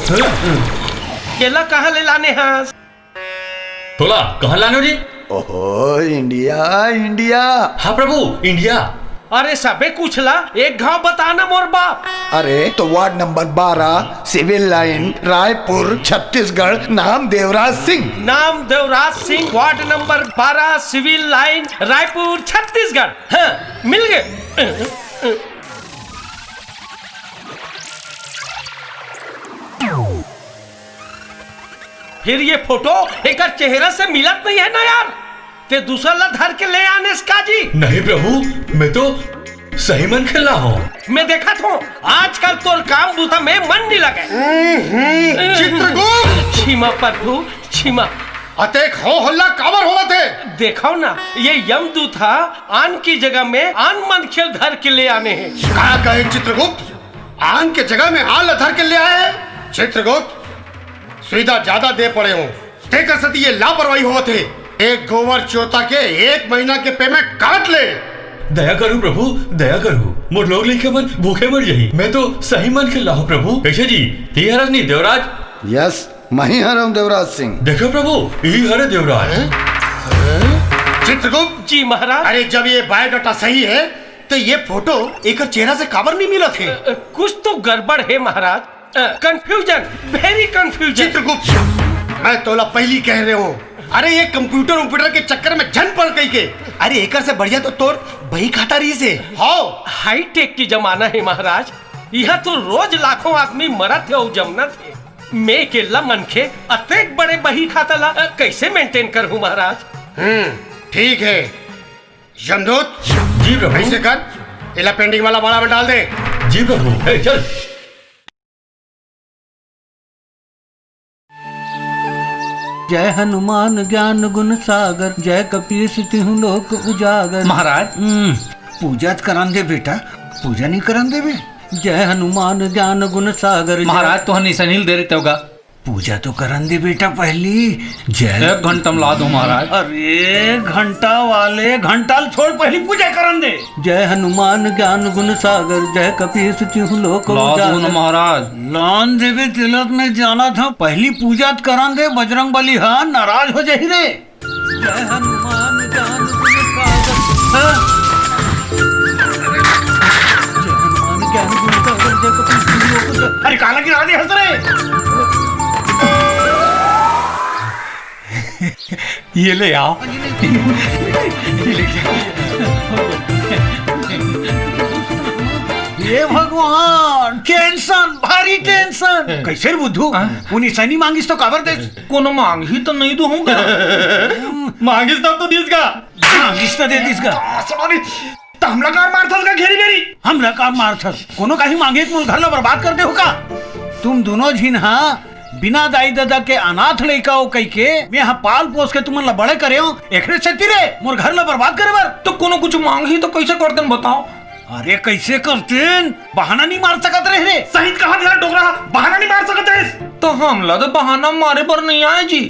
केला कहाँ ले लाने हैं? तोला कहाँ लाने जी? ओहो, इंडिया इंडिया। हाँ प्रभु, इंडिया। अरे सबे कुछ ला, एक गांव बताना मोर बाप। अरे तो ward number 12 civil line Raipur Chhattisgarh, नाम देवराज सिंह। नाम Devraj Singh, ward number 12 civil line Raipur Chhattisgarh. हाँ, मिल गए। फिर ये फोटो एक चेहरा से मिलत नहीं है ना यार? ते दूसरा ला धर के ले आने इसका जी। नहीं प्रभु, मैं तो सही मन खेला हूँ। मैं देखा था आजकल तोर काम बूता में मन नहीं लगे। चित्रगुप्त, क्षमा प्रभु क्षमा। अतेक हो हल्ला काबर होवत है? देखो ना, ये यमदूत था, आन की जगह में आन मन खेल धर के ले आने हैं। क्या कहे चित्रगुप्त? आन के जगह में आन धर के ले आए? चित्रगुप्त, सुविधा ज्यादा दे पड़े हो, देकर सती ये लापरवाही होवत है। एक गोबर चोता के 1 महीना के पेमेंट काट ले। दया करूं प्रभु, दया करूं। मोर लोग लेके मन भूखे मर जाही। मैं तो सही मन खेला हूँ प्रभु। कैसे जी? ती हरज नहीं देवराज? यस, मैं ही हूँ देवराज सिंह। देखो प्रभु, यही हरे देवराज। चित्रगुप्त जी महाराज। अरे जब ये बायोडाटा सही है तो ये फोटो एक चेहरा से काबर नहीं मिला थे? कुछ तो गड़बड़ है महाराज। Confusion, very confusion. चित्रगुप्त, मैं तोला पहली कह रहे हूँ। अरे ये कंप्यूटर के चक्कर में झन पड़ गई के। अरे एकर से बढ़िया तो तोर बही खाता रही से। हाँ, हाई टेक की जमाना है महाराज। यहाँ तो रोज लाखों आदमी मरत है और जमनत है। मैं केला मनखे अतेक बड़े बही खाता ला कैसे मेंटेन करूँ महाराज? ठीक है यमदूत जी प्रभु। ऐसे कर, इला पेंडिंग वाला बड़ा में डाल दे। जी प्रभु। ए, चल। जय हनुमान ज्ञान गुण सागर, जय कपीस तिहु लोक उजागर। महाराज पूजा करान दे बेटा, पूजा नहीं करान दे बे। जय हनुमान ज्ञान गुण सागर। महाराज तो हनी सनील दे रहे होगा, पूजा तो करान दे बेटा पहली। जय 1 घंटा ला दो महाराज। अरे घंटा वाले, घंटा छोड़, पहली पूजा करन दे। जय हनुमान ज्ञान गुण सागर, जय कपीस तिहु लोक उजागर। महाराज लान देवे तिलक में जाना था, पहली पूजा करान दे। बजरंग बली हाँ नाराज हो जाही रे। जय हनुमान ज्ञान गुण सागर। जय हनुमान ज्ञान गुण सागर, जय कपीस तिहु लोक उजागर। अरे काला गिरा दे हंस रे। ये ले आओ। ये भगवान, टेंशन, भारी टेंशन। कैसे रे बुद्धू? उन्हीं सैनी मांगिस तो काबर दे? कोनो मांगी तो नहीं दूंगा। मांगिस तो दीसगा। मांगिस तो दे दीसगा। सॉरी, तो हमला कार मारथस का घेरी मेरी। हमला कार मारथस कोनो कहीं मांगे मूल घर ला बर्बाद कर दे हो का? तुम दोनों झिन हाँ बिना दाई दादा के अनाथ लइका हो कई के मैं यहाँ पाल पोस के तुमन ला बड़े करे हो, एकरे से तिरे मोर घर ला बर्बाद करे बर। तो कोनो कुछ मांगी तो कैसे करते बताओ? अरे कैसे करते? बहाना नहीं मार सकत रहे रे। सहित कहा दिया डोगरा, बहाना नहीं मार सकते। तो हमला तो बहाना मारे पर नहीं आए जी।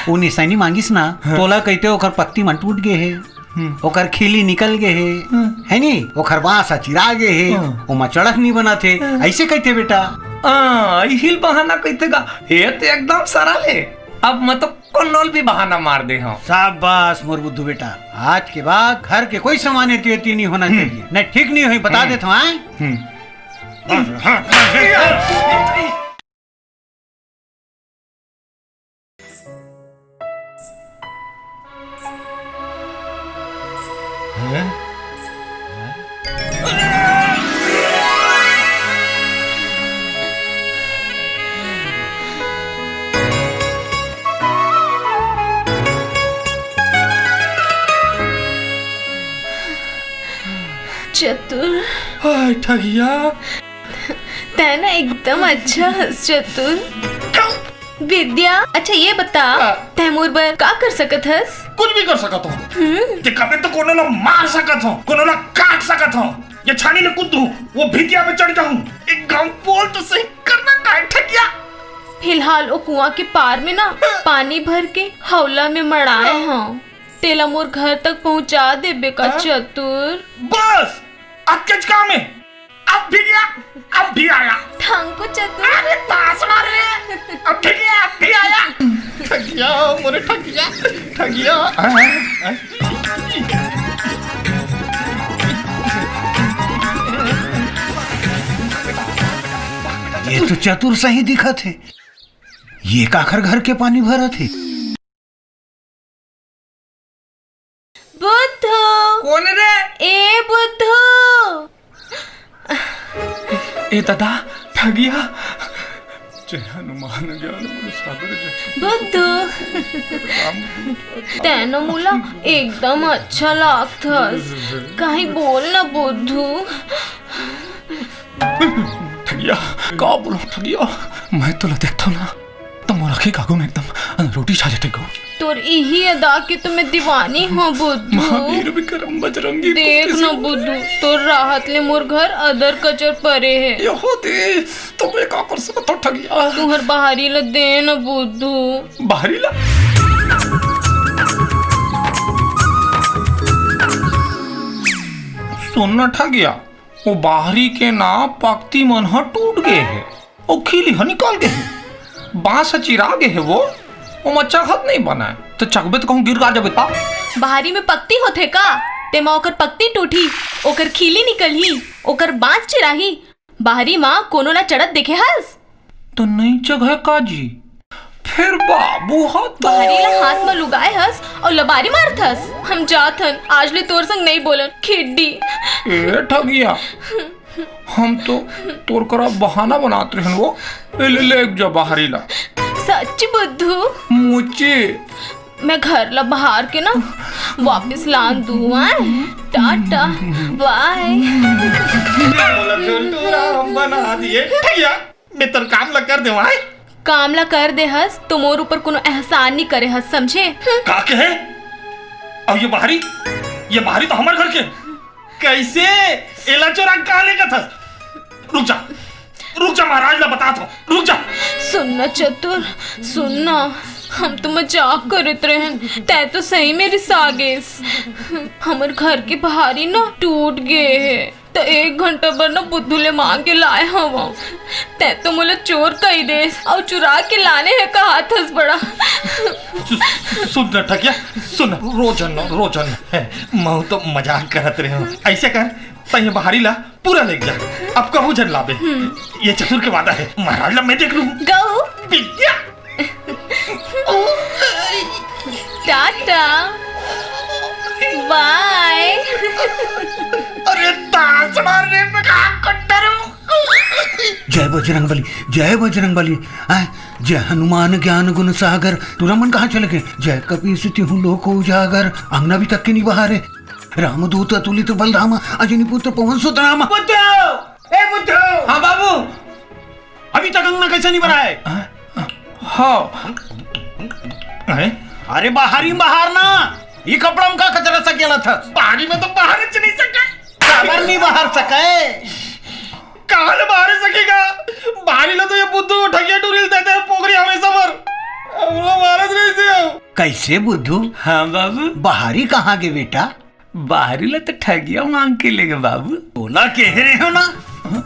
वो निशानी मांगिस ना, तोला कहते ओकर पत्ती मन टूट गए है, ओकर खिली निकल गए है नी, ओकर बांस चिरा गए है, ओमा चढ़क नहीं बना थे, ऐसे कहते बेटा। हिल बहाना कहते गा, ये तो एकदम सरल है। अब मैं तो कौन भी बहाना मार दे हूँ। शाबाश मोर बुद्धू बेटा, आज के बाद घर के कोई सामान एती नहीं होना चाहिए, नहीं ठीक नहीं हुई बता देता हूँ। चतुर ठगिया तै ना एकदम अच्छा हंस चतुर। विद्या अच्छा ये बता तैमूर बर का कर सकत हस? कुछ भी कर सकत हूँ। ते कभी तो कोनो ना मार सकत हूँ, कोनो ना काट सकत हूँ, या छानी में कूद दूँ, वो भितिया पे चढ़ जाऊँ। एक गाँव बोल तो सही करना का है ठगिया। फिलहाल वो कुआं के पार में ना पानी भर के हौला में मड़ाए हैं, तेला मोर घर तक पहुँचा दे बेका चतुर। बस अब क्या काम है? अब अब भी गया, अब भी आया। थैंक यू चतुर। अरे ताश मार रहे हैं। अब भी गया, अब भी आया। ठगिया मोरे ठगिया, ठगिया। ये तो चतुर सही दिखा थे। ये काखर घर के पानी भरा थे। बुद्धू। कौन रे? ए बुद्धू। ए दादा ठगिया जय हनुमान ज्ञान गुण सागर जय। बुद्धू तेनो मुला एकदम अच्छा लागतस। काही बोल ना बुद्धू। ठगिया का बोलो ठगिया, मैं तो देखता हूँ ना तुम रखे कागू में एकदम रोटी छा जाते को। तोर यही अदा के तुम्हें दीवानी हो बुद्धू। महावीर विक्रम बजरंगी देख ना बुद्धू, तोर राहत ले मोर घर अदर कचर परे है। यहो दे तुम्हें का कर सकता ठगिया। तुहर बाहरी ल दे ना बुद्धू। बाहरी ला सुनना ठगिया, वो बाहरी के ना पक्ति मन ह टूट गए है, वो खिली ह निकाल गए है, बांस चिरा गए है वो मच्छा खत नहीं बना है, तो चकबे तो कहूँ गिर गा जब ता। बाहरी में पक्ति होथे का? तेमा ओकर पक्ति टूटी, ओकर खीली निकलही, ओकर बांस चिराही। बाहरी माँ कोनो ना चढ़त देखे हस। तो नहीं जगह काजी फिर बाबू हाथ बाहरी ला हाथ में लुगाए हस और लबारी मारत हस। हम जात हन, आज ले तोर संग नहीं बोलन खिड्डी। ए ठगिया, हम तो तोर करा बहाना बनाते हैं वो। ले एक जा बाहरी ला। सच बुद्धू? मुझे मैं घर ला बाहर के ना वापस लान दूँ। Tata bye. बना दिए ठगिया, मैं तेरा काम लग कर दे भाई। काम ला कर दे हस तो मोर ऊपर कोनो एहसान नहीं करे हस, समझे? का के है? अब ये बाहरी तो हमारे घर के कैसे एला चोरा कहाँ लेकर था? रुक जा महाराज ला बता दो, रुक जा। सुनना चतुर, सुनना, हम तो मजाक करत रहन, तै तो सही में रिसा गेस। हमर घर के बाहरी ना टूट गए है, तो 1 घंटा बर ना बुद्धू ले मांग के लाए हवा। तै तो मोला चोर कही देस और चुरा के लाने है कहा थस बड़ा। सुन न ठगिया, सुन, रोजन है, मैं तो मजाक करत रहे हूँ। ऐसे कर तय बाहरी ला पूरा ले जा, अब कहूँ जन लाबे। ये चतुर के वादा है, महाराज ला मैं देख लूँ। गऊ विद्या टाटा बाय। अरे ताश मारने में कहाँ कट्टर हूँ। जय बजरंगबली, जय बजरंगबली। जय हनुमान ज्ञान गुण सागर। तू रमन कहाँ चले गए? जय कपीस तिहु लोक उजागर। अंगना भी तक के नहीं बाहर है। रामदूत अतुलित बलधामा, अजनी पुत्र पवन सुत रामा। बुद्धू, ए बुद्धू। हाँ बाबू, अभी तक अंगना कैसे नहीं भरा है? हाँ अरे बाहरी बाहर ना, ये कपड़ा में का कचरा सकेला था। बाहरी में तो बाहर नहीं सका। काबर नहीं बाहर सके? कहाँ ले बाहर सकेगा? बाहरी ला तो ये बुद्धू ठगिया टूरिल देते हैं पोखरी हमेशा मर। हम लोग महाराज नहीं थे। कैसे बुद्धू? हाँ बाबू, बाहरी कहाँ गए बेटा? बाहरी ला तो ठगिया मांग के लेगे बाबू। बोला कह रहे हो ना,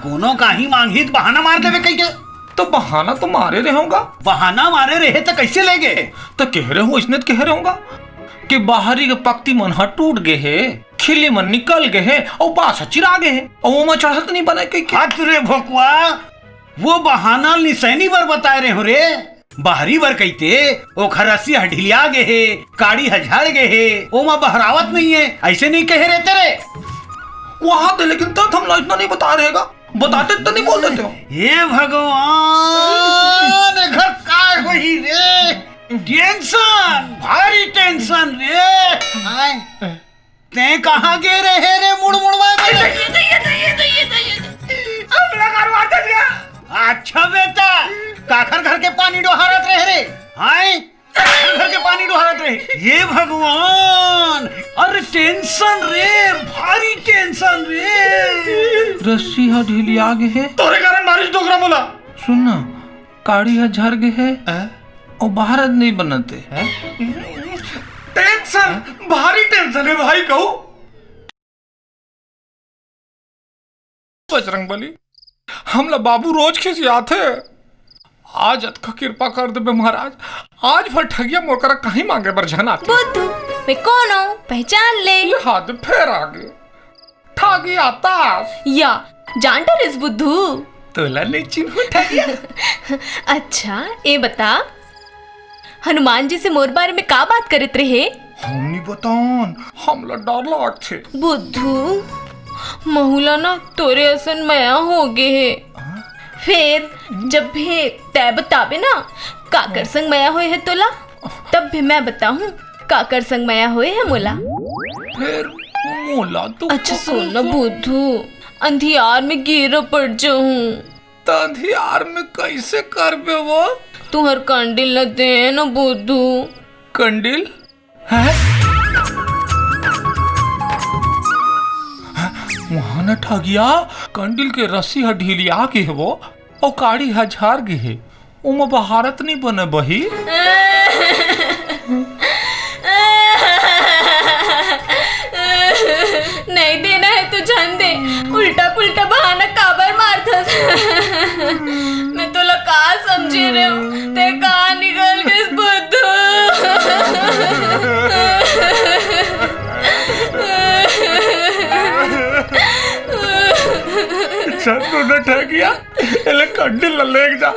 कोनो का ही मांगी तो बहाना मार देवे कहीं के। तो बहाना तो मारे रहे होगा। बहाना मारे रहे तो कैसे ले गए? तो कह रहे हो, इसने तो कह रहे होगा कि बाहरी के पक्ति मन हा टूट गए है, खिले मन निकल गए है और बास चिरा गए है और वो में चढ़त नहीं बना कहीं। हाथ रे भोकुआ, वो बहाना निसैनी बर बताए रहे हो रे। बाहरी बर कहते ओ खरसी हढिलिया गए है, काड़ी हझाड़ गए है, ओ मां बहरावत नहीं है, ऐसे नहीं कह रहे तेरे वहां थे। लेकिन तक हम इतना नहीं बता रहेगा, बताते तो नहीं बोल देते हो। हे भगवान, घर काय होई रे? टेंशन, भारी टेंशन रे। ते कहाँ गे रहे रे? मुड़ अच्छा बेटा, काखर घर के पानी डोहारत रहे रे। हाय, घर के पानी डोहारत रहे। ये भगवान, अरे टेंशन रे, भारी टेंशन रे। रस्सी हा ढीली आगे है, तोरे कारण बारिश डोकरा बोला। सुनना, काड़ी हा झर गए है और बाहर नहीं बनते है। टेंशन, भारी टेंशन है भाई कहूँ। बजरंगबली, हमला बाबू रोज खिसियाथे। आज अतका कृपा कर दे महाराज, आज भर ठगिया मोकरा कहीं मांगे बर झन आती। बुद्धू, मैं कौन हूँ पहचान ले। ये हाथ फेर आगे ठगी आता या जानता रिस बुद्धू। तोला नहीं चिन्ह ठगिया। अच्छा ये बता, हनुमान जी से मोर बारे में का बात करत रहे। हमनी बतान, हमला डर लागत थे। बुद्धू, महुला ना तोरे असन मया हो गे है। फिर जब भी तय बताबे ना काकर संग मया होए है तोला, तब भी मैं बताऊं काकर संग मया होए है मोला। फिर मोला तो अच्छा सुन ना बुद्धू, अंधियार में गिर पड़ जाऊं। अंधियार में कैसे करबे वो? तू हर कंडिल न दे ना बुद्धू। कंडिल है वहां न ठगिया, कंडिल के रस्सी ह ढीलिया के है वो, और काड़ी ह झार गे है। उमा बहारत नहीं बने बही। नहीं देना है तो जान दे, उल्टा पुल्टा बहाना काबर मारथस। मैं तो का समझे रहे हूँ, ते कहाँ निकल गए बुद्धू। तू न ठगिया, एले कंडिल ले जा,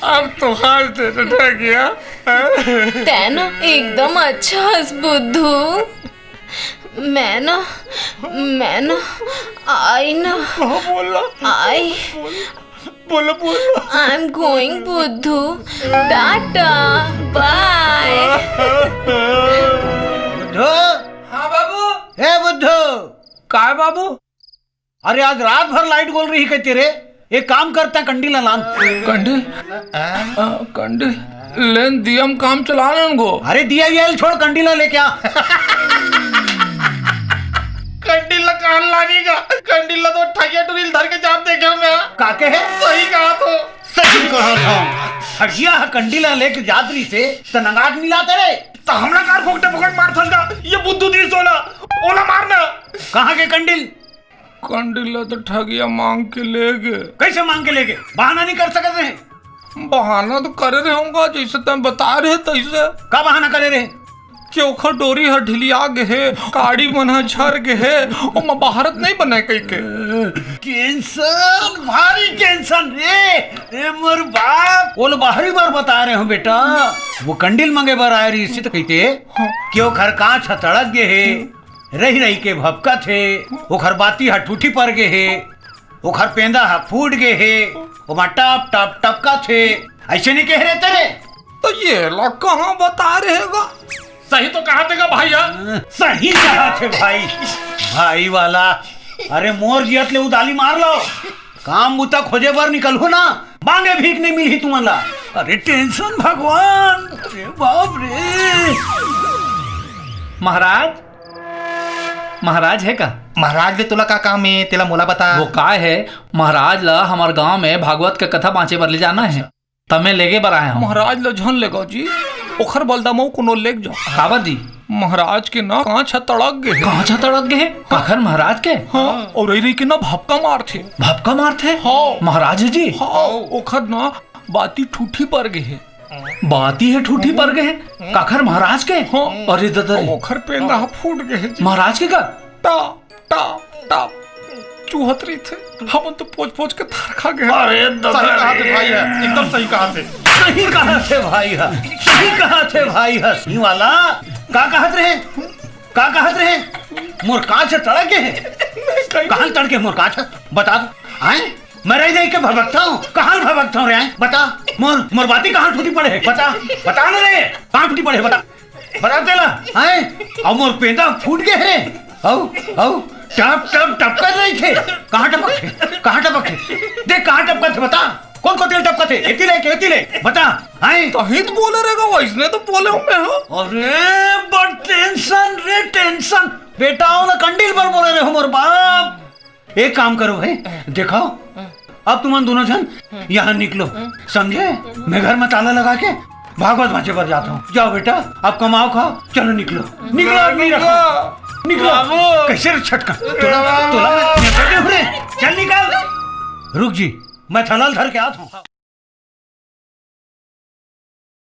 अब तो हाथ दे न ठगिया। ते ना एकदम अच्छा हस बुद्धू। मैं ना आई ना आई बोलो आई एम गोइंग बुद्धू, टाटा बाय। बुद्धू, हाँ बाबू। हे बुद्धू, का है बाबू? अरे आज रात भर लाइट बोल रही है तेरे। एक काम करते हैं, कंडील लान। कंडिल कंडिल लेन दियम काम चला को। अरे दिया ये छोड़, कंडीला लेके आ। कंडिल कान लानेगा, कंडिल तो ठगिया टुरिल धर के जाप देखे मैं। काके है? सही कहा तो। सही कहा था। हटिया कंडीला लेके जादरी से तनगाट मिला तेरे। तो हमला कार फोकटे फोकट मार थसगा। ये बुद्धू दी सोला ओला मारना। कहाँ के कंडील? कंडिल तो ठगिया मांग के ले गए। कैसे मांग के ले गए? बहाना नहीं कर सकते हैं। बहाना तो करे रहे होगा, जैसे तुम बता रहे तैसे। का बहाना करे रहे? चोखा डोरी हर ढिलिया गे है, काड़ी मन झर गे है, और मैं बहारत नहीं बने कई के। टेंशन, भारी टेंशन रे मोर बाप। वो लो बाहरी बार बता रहे हो बेटा, वो कंडील मंगे बार आए रही तो कहते क्यों घर कांच हतड़क गे है, रही रही के भपका थे, वो घर बाती हटूठी पर गे है, वो घर पेंदा हा फूट गे है, वो टप टप टपका थे। ऐसे नहीं कह रहे तेरे? तो ये लोग कहाँ बता रहेगा? सही तो कहा देगा भैया। सही कहा थे भाई, भाई वाला। अरे मोर जियत ले उदाली मार लो, काम बुता खोजे बार निकल हो ना, मांगे भीख नहीं मिली तुम्हारा। अरे टेंशन भगवान, अरे बाप रे। महाराज, महाराज है का? महाराज ले तुला का काम है, तेला मोला बता। वो का है महाराज ला हमार गांव में भागवत का कथा बाँचे पर ले जाना है, तमे लेके बर आए हम। महाराज ला झन लेगा जी, ओखर बलदामो कोनो लेग जाओ। काबर जी? महाराज के ना कांच तड़क गए। कांच तड़क गए? आखिर महाराज के? हाँ, और रही के ना भपका मार थे। भपका मार थे? हाँ महाराज जी। हाँ, ओखर ना बाती ठूठी पर गए। बाती है ठूठी पर गए? काखर महाराज के? हाँ। अरे दादा रे, ओखर पेंदा फूट गए। महाराज के का? टा टा टा चूहतरी थे, हम तो पोच पोच के थार खा गए। अरे दादा सही कहा थे भाई है, एकदम सही कहा थे। सही कहा थे भाई है, सही कहा थे भाई है। सी वाला का कहत रहे? का कहत रहे? मोर कांच तड़क गए है। कहाँ तड़के मोर कांच? बता दो। आए मैं रह जाए के भभकता हूँ, कहाँ भभकता हूँ रे? बता। मोर बाती कहाँ टूटी पड़े है? बता, बता ना रे, कहाँ टूटी पड़े? बता, बता तेला। आए अब मोर पेंदा फूट गए है। औ टप टप टपका रही थे। कहाँ टपके? कहाँ टपके? देख कहाँ टपका थे, बता। कौन को तेल टपका थे? एती ले बता। आए तो हित बोले रहेगा, वैसने तो बोले हूँ मैं। हाँ अरे बड़ टेंशन रे टेंशन। बेटा हो ना कंडील पर बोले रहे हो मोर बाप। एक काम करो भाई, देखो अब तुम दोनों जन यहाँ निकलो, समझे? मैं घर में ताला लगा के भागवत भांचे पर जाता हूँ। जाओ बेटा, अब कमाओ खाओ, चलो निकलो निकलो, आदमी रखो, निकलो। कैसे छटका चल निकल। रुक जी, मैं थनल धर के आता हूँ।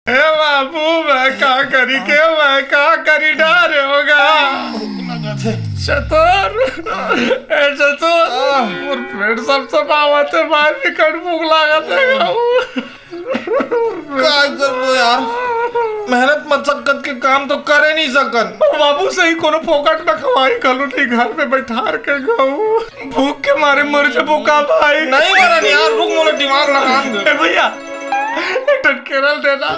ए बाबू मैं क्या करी डर होगा चतुर और पेट सबसे पावत है बाहर निकट भूख लागत है क्या करो यार, मेहनत मशक्कत के काम तो करे नहीं सकन। बाबू सही कोनो फोकट में खवाई कलो नहीं, घर में बैठा के गऊ भूख के मारे मर जबो का भाई। नहीं मरन यार, रुक मोला दिमाग लगान दे। ए भैया एक केरल देना।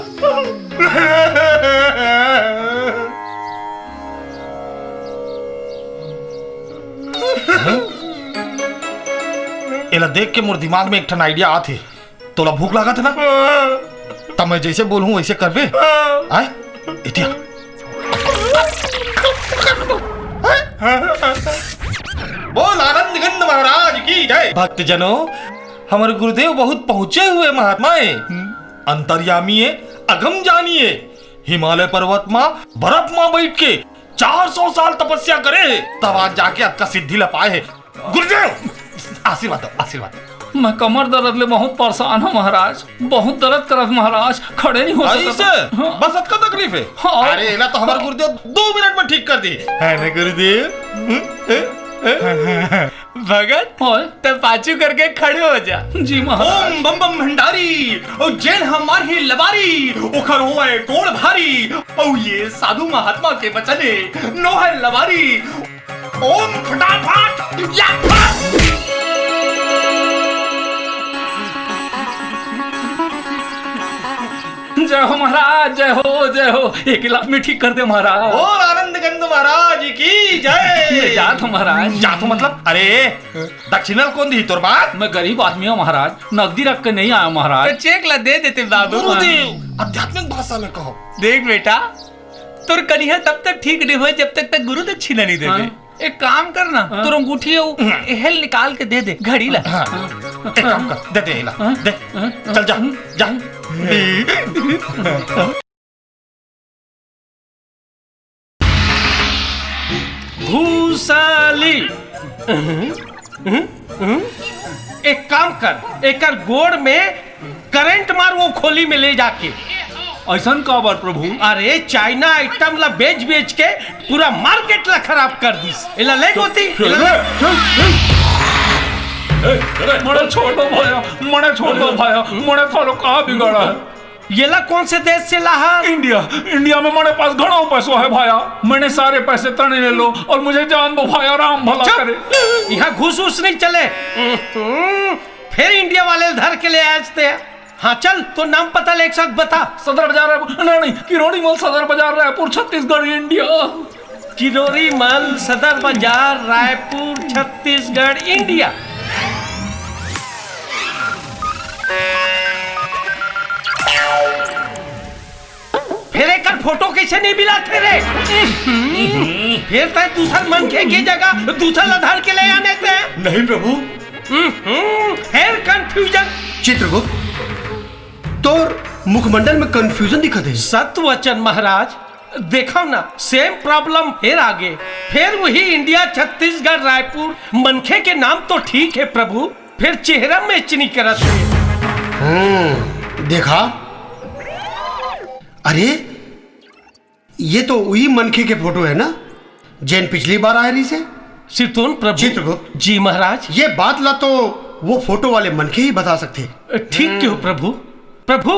एला देख के मोर दिमाग में एक ठन आइडिया आथे। तोला भूख लागत है ना, तब मैं जैसे बोलूं वैसे करबे। आए इतिया बोल आनंद गंध महाराज की जय। भक्त जनों, हमारे गुरुदेव बहुत पहुंचे हुए महात्मा है, अंतर्यामी है, अगम जानिए। हिमालय पर्वत माँ बर्फ माँ बैठ के 400 साल तपस्या करे तब आज जाके आपका सिद्धि ला पाए है। गुरुदेव आशीर्वाद दो, आशीर्वाद दो। मैं कमर दर्द ले बहुत परेशान हूँ महाराज, बहुत दर्द करत महाराज, खड़े नहीं हो सकता। हाँ। बस अतका तकलीफ है। हाँ। अरे एला तो हमारे गुरुदेव 2 मिनट में ठीक कर दी है ना गुरुदेव। भगत तब पाचू करके खड़े हो जा। जी महाराज। ओम बम बम भंडारी ओ जैन हमार ही लबारी ओखर होए कोड़ भारी ओ ये साधु महात्मा के बचने नो है लबारी। ओम फटाफट या फट। जय हो महाराज, जय हो जय हो। एक गिलास में ठीक कर दे महाराज। और आनंद गंध महाराज की जय। जात हो महाराज। जात हो मतलब? अरे दक्षिणा कौन दी तोर बात? मैं गरीब आदमी हूँ महाराज, नकदी रख के नहीं आया महाराज। तो चेक ला दे देते बाबू। गुरुदेव आध्यात्मिक भाषा में कहो। देख बेटा, तोर कन्हैया तब तक ठीक नहीं हुए जब तक गुरु दक्षिणा नहीं देते। एक काम करना, तोर अंगूठी हेल निकाल के दे दे, घड़ी ला। एक काम कर, दे दे ला, दे। चल जा जा। भूसाली एक काम कर, एक गोड़ में करंट मार वो खोली में ले जाके। ऐसा का बार प्रभु? अरे चाइना आइटम ला बेच बेच के पूरा मार्केट ला खराब कर दिस। इला ले गोती मने छोड़ दो भाया, मने छोड़ दो भाया, मने थारो कहाँ बिगड़ा है? ये ला कौन से देश से लाहा? इंडिया। इंडिया में मेरे पास घणा पैसा है भाया, मैंने सारे पैसे तने ले लो और मुझे जान दो भाया, राम भला करे। यहाँ घूस उस नहीं चले। फिर इंडिया वाले धर के ले आते हैं। हाँ चल, तो नाम पता ले एक साथ बता। सदर बाजार नहीं, किरोड़ी मॉल सदर बाजार रायपुर छत्तीसगढ़ इंडिया। किरोड़ी मॉल सदर बाजार रायपुर छत्तीसगढ़ इंडिया। फिर एक फोटो कैसे नहीं मिला थे रे? फिर तय दूसरा मनखे की जगह दूसरा लधार के ले आने थे। नहीं प्रभु। फिर कंफ्यूजन। चित्रगुप्त, तोर मुखमंडल में कंफ्यूजन दिखत है। सत्वचन महाराज, देखो ना, सेम प्रॉब्लम फिर आगे। फिर वही इंडिया छत्तीसगढ़ रायपुर। मनखे के नाम तो ठीक है प्रभु, फिर चेहरा में इचनी करत है। देखा, अरे ये तो वही मनखे के फोटो है ना, जैन पिछली बार आए रही से। सितुन प्रभु। चित्रगुप्त जी महाराज। ये बात ला तो वो फोटो वाले मनखे ही बता सकते। ठीक क्यों प्रभु? प्रभु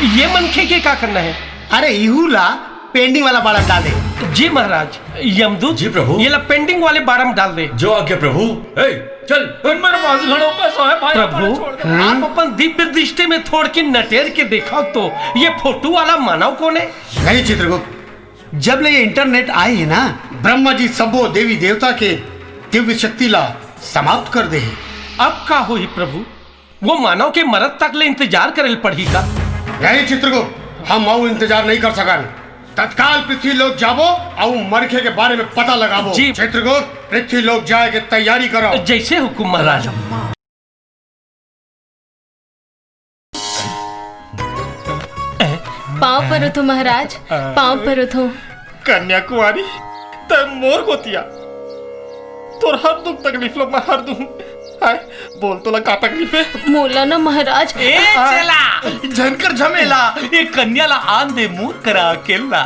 ये मनखे के क्या करना है? अरे इहू ला पेंडिंग वाला बाड़ा डाल दे। जी महाराज। यमदूत जी प्रभु। ये ला पेंडिंग वाले बाड़ा में डाल दे। जो आज्ञा प्रभु। चल, मेरे पास घणा पैसा है भाई। प्रभु आप अपन दिव्य दृष्टि में थोड़ के नटेर के देखा तो ये फोटो वाला मानव कौन है? नहीं चित्रगुप्त, जब ले ये इंटरनेट आए है ना, ब्रह्मा जी सबो देवी देवता के दिव्य शक्ति ला समाप्त कर दे है। अब का हो ही प्रभु? वो मानव के मरद तक ले इंतजार करे पड़ी का? नहीं चित्रगुप्त, हम और इंतजार नहीं कर सकन। तत्काल पृथ्वी लोक जाबो और मरखे के बारे में पता लगाबो। जी चित्रगुप्त, पृथ्वी लोक जाए के तैयारी करो। जैसे हुकुम महाराज। पाँव पर उठो महाराज, पाँव पर उठो। कन्याकुमारी तय मोर गोतिया, तोर हर दुख तकलीफ लो मैं हर दूं। बोल तो का तकलीफ है? मोला ना महाराज, ए चला झनकर झमेला ये कन्याला आन दे मोर करा अकेला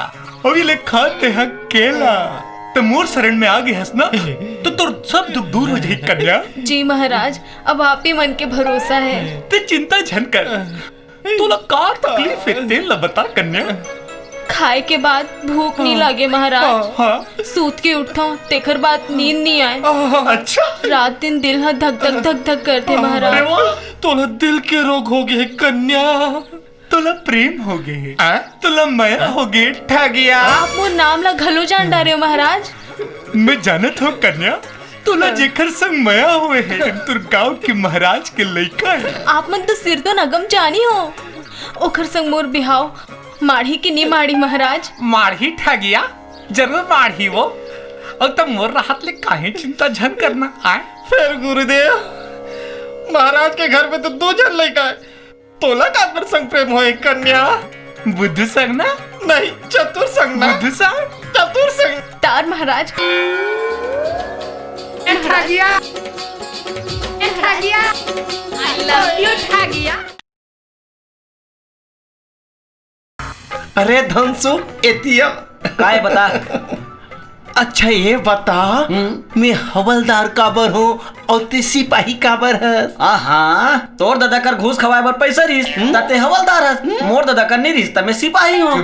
अभी ले खाते हैं केला तो मोर शरण में आ गए हंस ना तो तुर सब दुख दूर हो जाए कन्या। जी महाराज, अब आप ही मन के भरोसा है। ते चिंता झनकर तोला का तकलीफ है तेल बता कन्या। खाए के बाद भूख नहीं लगे महाराज, सूत के उठो तेखर बाद नींद नहीं आए। अच्छा रात दिन दिल हा धक धक धक धक करते महाराज। तोला दिल के रोग हो गए कन्या, तोला प्रेम हो गए, तोला माया हो गए ठगिया। आप मोर नाम ला घलो जान डारे हो महाराज। मैं जानत हूँ कन्या तोला जेकर संग माया हुए है तुर गांव के महाराज के लड़का है। आप मन तो सिर तो नगम जानी हो, ओखर संग मोर बिहाव माढ़ी की नहीं माढ़ी महाराज। माढ़ी ठगिया जरूर माढ़ी वो और तब मोर राहत ले काहे चिंता झन करना आए। फिर गुरुदेव महाराज के घर में तो 2 जन लड़का है, तोला का पर संग प्रेम होए कन्या? बुद्धू संग ना? नहीं चतुर संग ना। बुद्धू संग? चतुर संग। तार महाराज। ठगिया ठगिया आई लव यू ठगिया। अरे धनसु एतिया काय बता। अच्छा ये बता मैं हवलदार काबर हूँ और ते सिपाही काबर है? हाँ तोर दादा कर घूस खवाए बर पैसा रिस ताते हवलदार हस, मोर दादा कर नहीं रिस ता मैं सिपाही हूँ।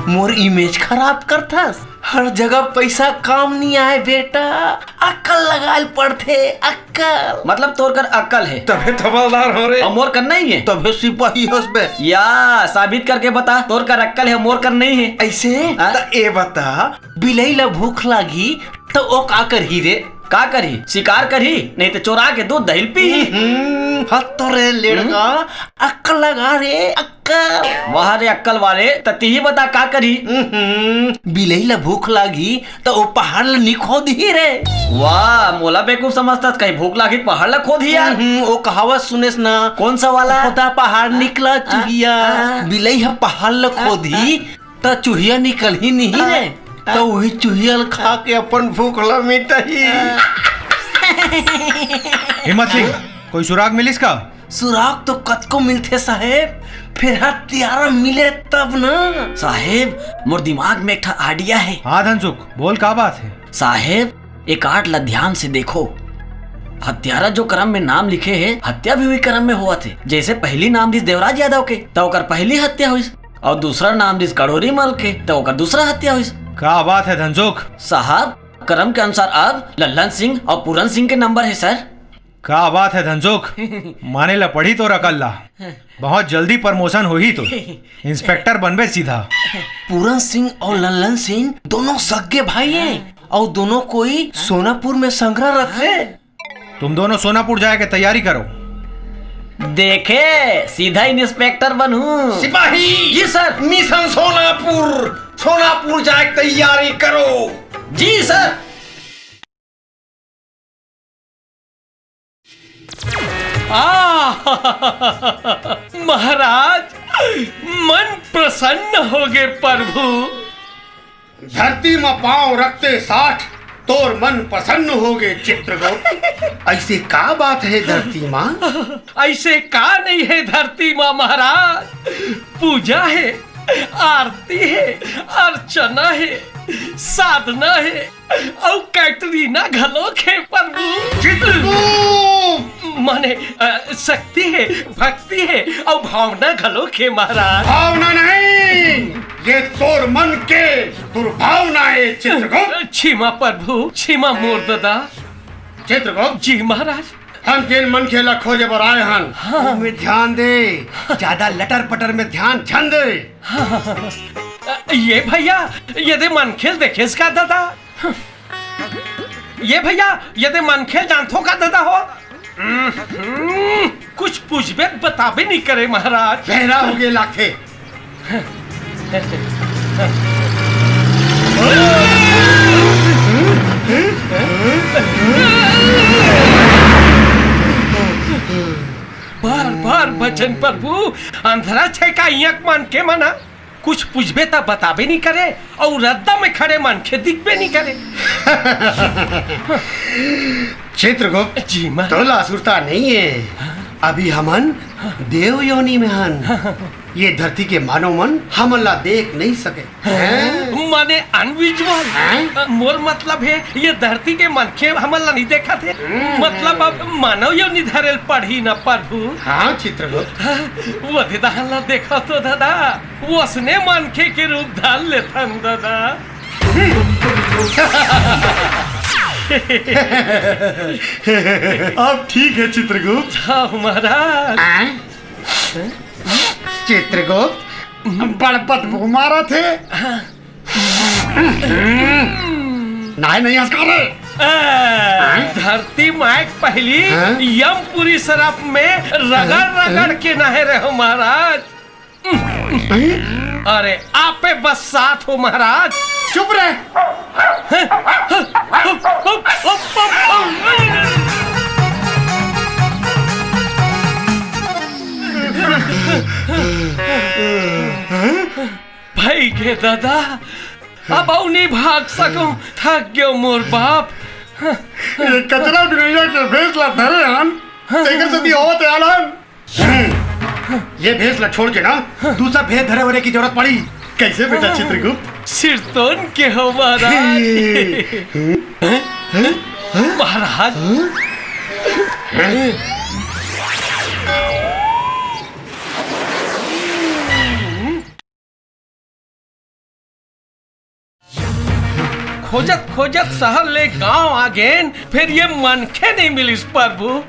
मोर इमेज खराब करथस, हर जगह पैसा काम नहीं आए बेटा, अक्कल लगाल पड़थे अक्कल। मतलब तोर कर अक्कल है तबे हवलदार हो रे और मोर कर नहीं है तबे सिपाही हस बे। या साबित करके बता तोर कर अक्कल है मोर कर नहीं है। ऐसे तो ए बता बिलई ला भूख लागी तो ओ का करही रे? का करी? शिकार करी नहीं तो चोरा के दूध दही पी। तो रे लड़का अक्कल लगा रे अक्कल। वहाँ रे अक्कल वाले तती ही बता का करी? बिलई ला भूख लागी तो ओ पहाड़ ला नहीं खोद ही रे। वाह मोला बेवकूफ समझता कहीं भूख लागी पहाड़ ला खोद ही यार। ओ कहावत सुनेस ना? कौन सा वाला? खोदा पहाड़ निकला चूहिया, बिलई हा पहाड़ ला खोदी तो चूहिया निकल ही नहीं रे, तो वही चूहिया खा के अपन भूख ला मिटाई। हिम्मत सिंह कोई सुराग मिलिस का? सुराग तो कद को मिलते साहेब, फिर हथियार मिले तब ना। साहेब मोर दिमाग में एक ठा आइडिया है। हाँ धनसुख बोल का बात है? साहेब एक आर्ट ला ध्यान से देखो, हत्यारा जो क्रम में नाम लिखे है हत्या भी वही क्रम में हुआ थे। जैसे पहली नाम दिस देवराज यादव के तो ओकर पहली हत्या हुई और दूसरा नाम दिस कड़ोरी मल के तो ओकर दूसरा हत्या हुई। का बात है धनसुख? साहब क्रम के अनुसार अब लल्लन सिंह और पूरन सिंह के नंबर है सर। का बात है धनसुख? माने ला पढ़ी तो रकल्ला, बहुत जल्दी प्रमोशन हो ही तो इंस्पेक्टर बनबे सीधा। पूरन सिंह और लल्लन सिंह दोनों सगे भाई हैं और दोनों कोई सोनापुर में संग्रह रखे। तुम दोनों सोनापुर जाए के तैयारी करो। देखे सीधा इंस्पेक्टर बनूं। सिपाही जी सर। मिशन सोनापुर, सोनापुर जाए तैयारी करो। जी सर। महाराज मन प्रसन्न हो गए प्रभु। धरती में पांव रखते 60 तोर मन प्रसन्न हो गए चित्रगुप्त। ऐसे का बात है धरती माँ? ऐसे का नहीं है धरती माँ महाराज, पूजा है, आरती है, अर्चना है, साधना है और कैटरीना घलोक है प्रभु। चित्रगुप्त माने शक्ति है, भक्ति है और भावना घलोक है महाराज। भावना नहीं, ये तोर मन के दुर्भावना है चित्रगुप्त। क्षमा प्रभु, क्षमा मोर दादा। चित्रगुप्त जी महाराज। हम जिन मन खेला खोजे पर आए हन में ध्यान दे, ज्यादा लटर पटर में ध्यान झन दे। ये भैया यदि मन खेल देखे इसका दादा। ये भैया यदि मन खेल जानथो का दादा हो। कुछ पूछबे बताबे नहीं करे महाराज। बहरा हो गए लाखे। बार बार भजन प्रभु अंधरा छे का यक मन के मना। कुछ पूछबे ता बताबे नहीं करे और रद्दा में खड़े मन के दिखबे नहीं करे। चित्रगुप्त जी महाराज। तोला सुरता नहीं है, अभी हमन देव योनि में हन। ये धरती के मानव मन हमला देख नहीं सके हैं? माने अनविजुअल। मोर मतलब है ये धरती के मनखे हमला नहीं देखा थे, मतलब अब मानव यो निधरेल पढ़ी न प्रभु। हाँ चित्रगुप्त, वो दादा देखा तो दादा उसने मनखे के रूप धार लेथन दादा। अब ठीक है चित्रगुप्त। हाँ महाराज। चित्रगुप्त बड़ बदबू मारा थे। नहीं हंसकारे। धरती माइक पहली यमपुरी शराब में रगड़ रगड़ के नहे रहो महाराज। अरे आपे बस साथ हो महाराज। चुप रहे। भाई के दादा अब नहीं भाग सको, थक गयो मोर बाप। ये कचरा बिनैया के भेसला धरे हन, तेकर सदी होत आलन। ये भेसला छोड़ के ना दूसरा भेद धरे वरे की जरूरत पड़ी। कैसे बेटा चित्रगुप्त? सिरतोन के हो महाराज। महाराज खोजत खोजत शहर ले गांव आ गए, फिर ये मनखे नहीं मिलिस प्रभु।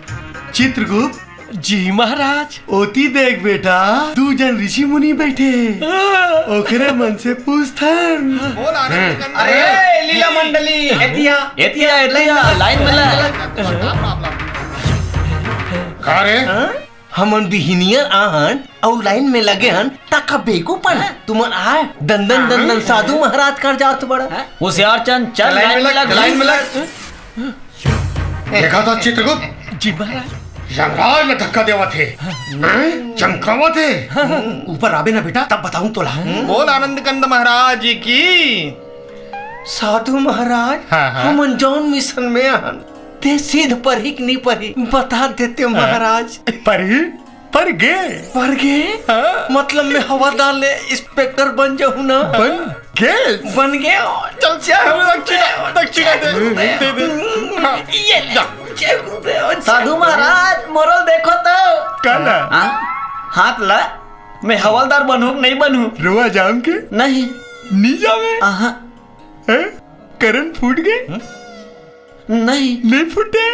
चित्रगुप्त जी महाराज। ओती देख बेटा, दू जन ऋषि मुनि बैठे, ओकरे मन से पूछथन। अरे लीला मंडली एतिया एतिया एतिया लाइन में लग। अरे हमन बिहिनिया आहन और लाइन में लगे हन तका बेकूपन तुमन आए दंदन दंदन साधु महाराज कर जात बड़ा होशियार चंद चल लाइन में लग, लाइन में लग। देखा था चित्रगुप्त? जी महाराज। यमराज में धक्का देवा थे, चमकावा थे। ऊपर आवे ना बेटा तब बताऊं तोला। बोल आनंद कंद महाराज जी की। साधु महाराज हमन जौन मिशन में आहन ते सीध पर ही नहीं पढ़ी बता देते महाराज। पर गे मतलब मैं हवादार ले इंस्पेक्टर बन जाऊँ ना। बन गए चल दक्षिणा दे। ये ले साधु महाराज मोरल देखो तो काला हाथ ला। मैं हवलदार बनूं नहीं बनूं? रुआ जाम के नहीं नी जावे। करंट फूट गए? नहीं फूटे।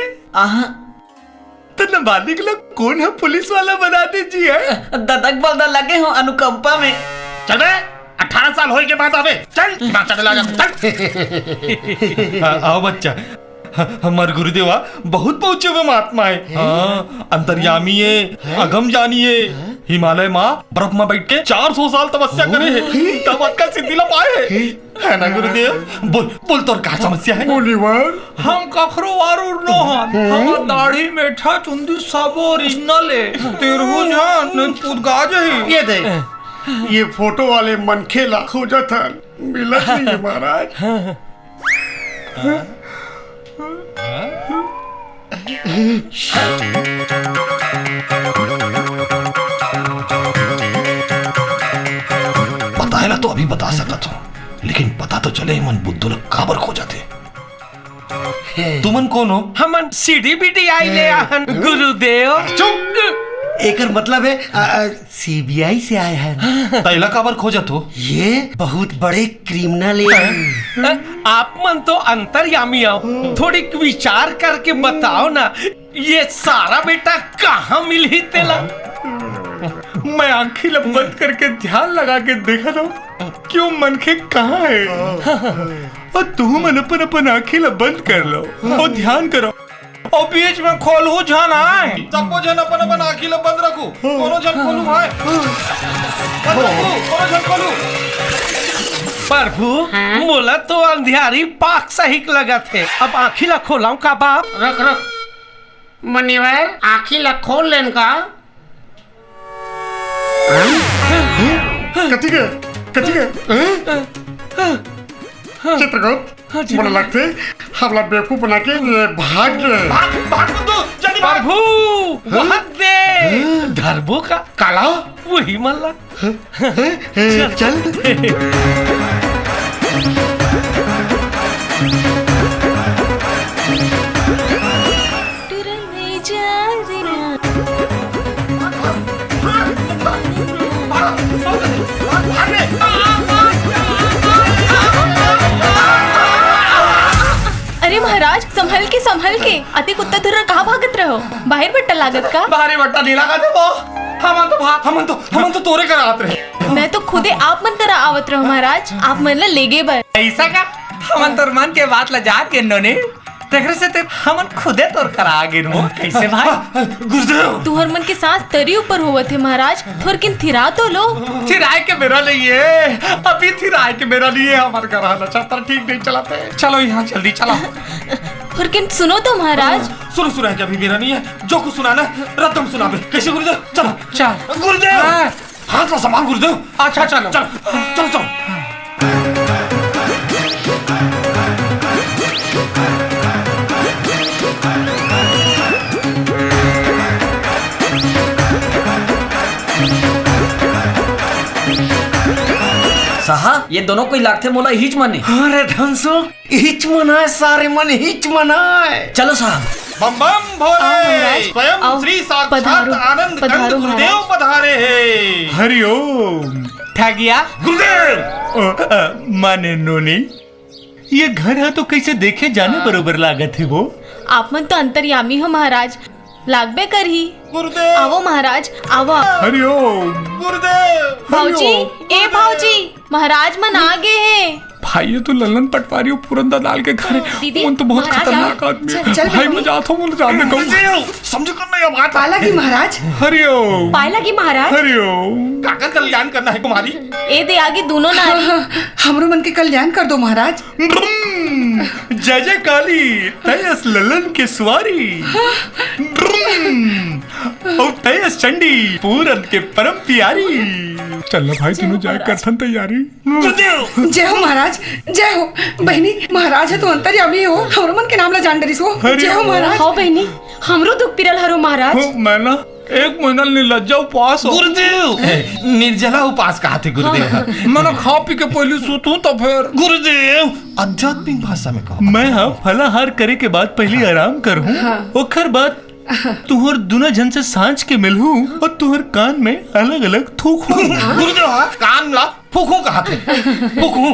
तो नाबालिग लोग कौन है पुलिस वाला बना दीजिए। ददक बलदा लगे हो अनुकंपा में। चल बे 18 साल होए के बाद आवे। चल चला जा चल। आओ बच्चा, हमारे गुरुदेवा बहुत पहुंचे हुए महात्मा है। हाँ, अंतर्यामी है, अगम जानिए। हिमालय माँ बर्फ में बैठ के 400 साल तपस्या करे है, तब का सिद्धि ला पाए है ना गुरुदेव? बोल तोर क्या समस्या है? हम कखरो वारू नोहन, हम दाढ़ी मेठा चुंदी सब ओरिजिनल है। तेरहु जान पुदगा जही। ये देख, ये फोटो वाले मनखे ला खोजा था, मिला नहीं महाराज। पता है ना तो अभी बता सकता हूँ, लेकिन पता तो चले मन बुद्धू लोग काबर खो जाते। तुमन कौन हो? हमन सीढ़ी बीटी आई ले आहन गुरुदेव। चुप। एकर मतलब है सीबीआई से आए हैं। तैला काबर खोजत हो? ये बहुत बड़े क्रिमिनल है। आप मन तो अंतर्यामी आओ, थोड़ी विचार करके बताओ ना, ये सारा बेटा कहाँ मिल ही तेला? मैं आंखें बंद करके ध्यान लगा के देखा था क्यों मनखे कहाँ है। और तू मन अपन आंखें बंद कर लो और ध्यान करो और बीच में खोलू जाना है। सबको जन अपन आँखी बंद रखो, कोनो जन खोलू भाई, कोनो जन खोलू। प्रभु मोला तो अंधियारी पाक सही लगा थे, अब आँखी ला खोलाऊं का बाप? रख मनिवर आँखी ला खोल लेन का। चित्रगुप्त मोला लगते हमला बेवकूफ बना के ये भाग गए। भाग तो जल्दी भाग। प्रभु वहां दे धरबो का काला वही मल्ला चल अरे महाराज संभल के अति कुत्ता धुर्रा कहाँ भागत रहो? बाहर बट्टा लागत का? बाहरी बट्टा नहीं लगा दे वो। हमन तो तोरे करात रहे। मैं तो खुदे आप मन करा आवत रहो महाराज, आप मन ला लेगे बर। ऐसा का हमन तोर मन के बात ला जात के नोने तेरे से ते हमन खुदे तोर करा गिन हो कैसे भाई? गुरुदेव तुहर मन के सांस तरी ऊपर होवत है महाराज, थोर किन थिरा तो लो। थिराए के मेरा लिए अभी थिराए के मेरा लिए हमार घर आना चाहता ठीक नहीं चलाते। चलो यहाँ जल्दी चलो। थोर किन सुनो तो महाराज। सुनो है कि अभी मेरा नहीं है, जो कुछ सुनाना रद्दम सुना बे। कैसे गुरुदेव? चलो चल गुरुदेव हाथ ला संभाल गुरुदेव। अच्छा चलो चलो साहब ये दोनों कोई लागते मोला हिच मने। अरे धनसो हिच मनाए सारे मन हिच मनाए। चलो साहब। बम बम भोले स्वयं श्री साक्षात आनंद कंद गुरुदेव पधारे हैं। हरिओम ठगिया गुरुदेव। माने नोनी ये घर है तो कैसे देखे जाने बरोबर लागत है वो। आप मन तो अंतर्यामी हो महाराज, लागबे कर ही। गुरुदेव आवो महाराज आवो। हरिओम गुरुदेव। भाऊजी ए भाऊजी महाराज मन आ गए हैं। भाई ये तो ललन पटवारी पुरंदा डाल के घर दीदी, उन तो बहुत महाराज खतरनाक आओ। आदमी चल, है। चल भाई बेटी। मैं जाता हूँ जाने को। समझो करना ये बात। पाला की महाराज, हरिओम पाला की महाराज। हरिओम। काका कल्याण करना है तुम्हारी। ए दे आगे दोनों नारी। हमरो मन के कल्याण कर दो महाराज। जय जय काली तयस ललन के सवारी और तयस चंडी पूरन के परम प्यारी। चलना भाई तीनों जाए करथन तैयारी। गुरुदेव जय हो महाराज, जय हो बहनी। महाराज है तो अंतर्यामी हो, हमरो मन के नाम ला जान डरिस हो। जय हो महाराज। हो बहनी हमरो दुख पिरल हरो महाराज। मैं ना एक महीना निर्लज्जा उपवास हो। गुरुदेव निर्जला उपास कहा थे गुरुदेव। मैंने खा पी के पहले सूतूं तो फिर। गुरुदेव आध्यात्मिक भाषा में कहो। मैं हाँ फलाहार करे के बाद पहले आराम करूँ ओखर बाद तुहर दोनों जन से सांझ के मिलूं और तुहर कान में अलग अलग थूकूं। गुरुदेव कान ला फूकू कहा थे फूकू।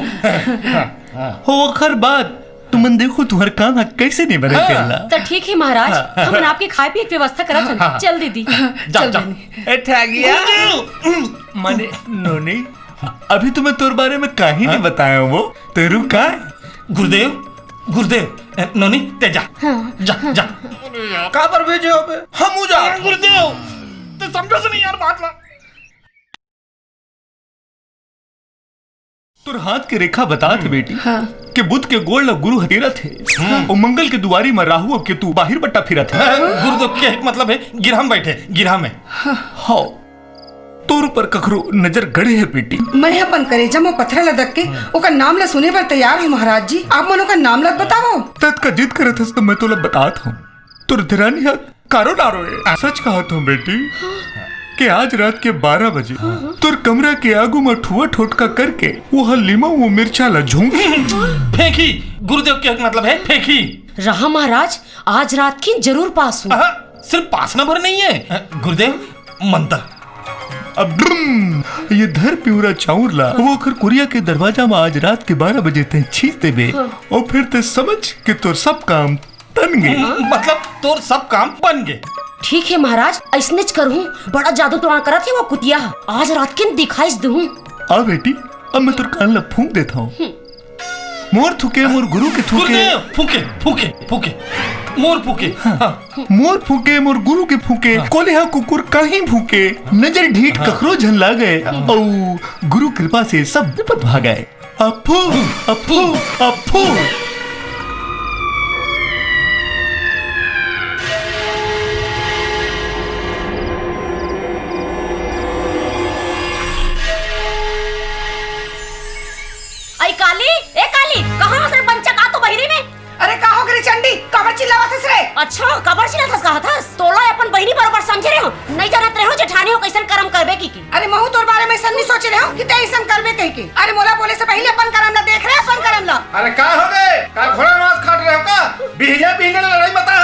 ओखर बाद तुमन देखो तुहर कान कैसे नहीं बने केला। तो ठीक है महाराज, हम आपके खाए पिए की व्यवस्था करत हन। चल दीदी जाओ जाओ। ए ठगिया मने नोनी अभी तुम्हें तोर बारे में काहे नहीं बताया वो तेरू का। गुरुदेव गुरुदेव नोनी ते जा जा जा। का पर भेजे हो बे हम जा। गुरुदेव तो समझो से नहीं यार बात ला। तुर हाथ की रेखा बता थे बेटी कि बुध के गोड़ ला गुरु हतेरा थे और मंगल के दुआरी में राहु और केतु बाहिर बट्टा फिरा थे। गुरुदेव के मतलब है गिरह में बैठे गिरह में। हाँ तोर पर कखरो नजर गड़े है बेटी। मैं अपन करेजा में पत्थर लदक के ओका नाम ला सुने पर तैयार हूँ महाराज जी। आप मन ओका नाम लग बताओ। तत का जिद करत हस तो मैं तोला बतात हूँ। तुर धरानी हाथ कारो नारो है। सच कहत हूँ बेटी कि आज रात के 12 बजे तुर कमरा के आगू में ठुआ ठोटका करके वो लीमा वो मिर्चा ला झूम फेंकी। गुरुदेव के मतलब है फेंकी। रहा महाराज आज रात की जरूर पास हूँ। सिर्फ पासना भर नहीं है गुरुदेव मंत्र। अब ये धर पिउरा चाउर ला वो कर कुरिया के दरवाजा में आज रात के 12 बजे ते छींच देबे और फिर ते समझ कि तोर सब काम बन गए। मतलब तोर सब काम बन गए। ठीक है महाराज ऐसने करूँ। बड़ा जादू तो करा थे वो कुतिया, आज रात के दिखाई दूँ। आ बेटी अब मैं तुर कान ला फूंक देता हूँ। मोर थूके मोर गुरु के थूके। फूके फूके फूके मोर फूके। मोर फूके मोर गुरु के फूके कोलेहा कुकुर कहीं फूके नजर ढीठ कखरो झल्ला गए और गुरु कृपा से सब विपद भागे। अफू अफू अफू। काली कहाँ से बंचा का तो बहिरी में। अरे कहो चिल्लात कहा था तोला अपन बहनी बराबर समझे रहे हो नहीं जानत रहे हो जेठानी हो कैसन कर्म करबे की अरे महू तोर बारे में नहीं सोच रहे हो कि ते ऐसा करबे कह के। अरे मोला बोले से पहले अपन कर्म ला देख रहे अपन कर्म ला। अरे का हो गए का घोड़ा मांस खाट रहे हो का बिहले लड़ाई मता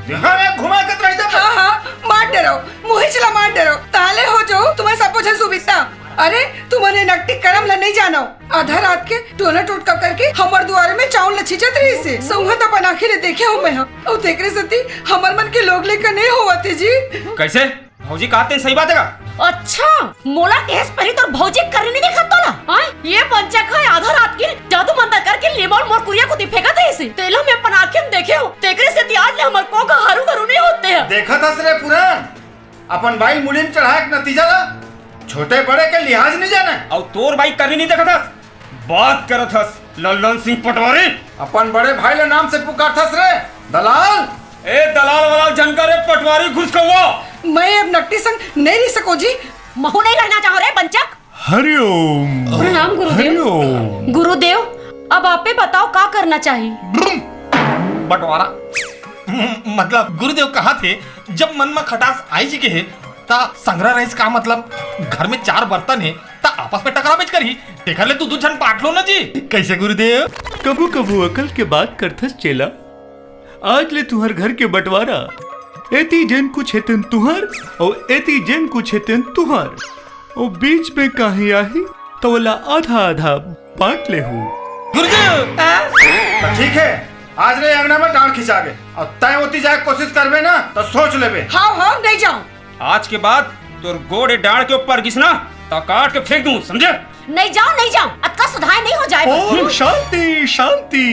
यहाँ में घुमा के रह जा। हाँ मार डरो मुहे चला मार डरो ताले हो जो तुम्हें सब कुछ सुविधा। अरे तुमने नकटी करम ला नहीं जानो आधा रात के टोना टोटका करके हमार द्वारे में चावल लछिचत रही से संहत अपन आंखें ले देखे हो मैं और देखरे सती हमार मन के लोग लेकर नहीं होवते जी। कैसे भौजी कहते सही बात है का? अच्छा मोला केस परी तो भौजी करने नहीं देखत तोला हां ये पंचक है आधा रात के जादू मंत्र करके लेमोन मोर कुरिया को फेंका दे इसे तेलो में अपन आंखें देखे हो देखरे से आज ले हमर को हरू करू नहीं होते हैं। देखा था रे पुरान अपन भाई मुलीन चढ़ाए नतीजा ला छोटे बड़े के लिहाज नहीं जाना और तोर भाई करनी नहीं देखा था बात करत हस लल्लन सिंह पटवारी अपन बड़े भाई ले नाम से पुकार था रे दलाल। ए दलाल वाला जानकर पटवारी घुस कौवा मैं अब नकटी संग नहीं रह सको जी। महू नहीं रहना चाहो रे पंचक। हरिओम। प्रणाम गुरुदेव। गुरुदेव अब आप ही बताओ क्या करना चाहिए। बंटवारा मतलब गुरुदेव कहा थे जब मन में खटास आई जी के है ता संग्रह रहीस का मतलब घर में 4 बर्तन है ता आपस में टकराव करी देखा ले तू जन बांट लो ना जी। कैसे गुरुदेव कबू कबू अकल के बात करथस चेला आज ले तुहर घर के बंटवारा एती जन कुछ हेतन तुहर और एती जन कुछ हेतन तुहर और बीच में कहीं आही तो वाला आधा आधा बांट ले हूँ। गुरुदेव ठीक है आज रे अंगना में डांड खिंचा गए और तय होती जाए कोशिश करबे ना तो सोच लेबे। हाँ हाँ नहीं जाओ आज के बाद तोर गोड़े डांड के ऊपर घिसना तो काट के फेंक दूं समझे। नहीं जाओ अतका सुधार नहीं हो जाएगा। ओम शांति शांति।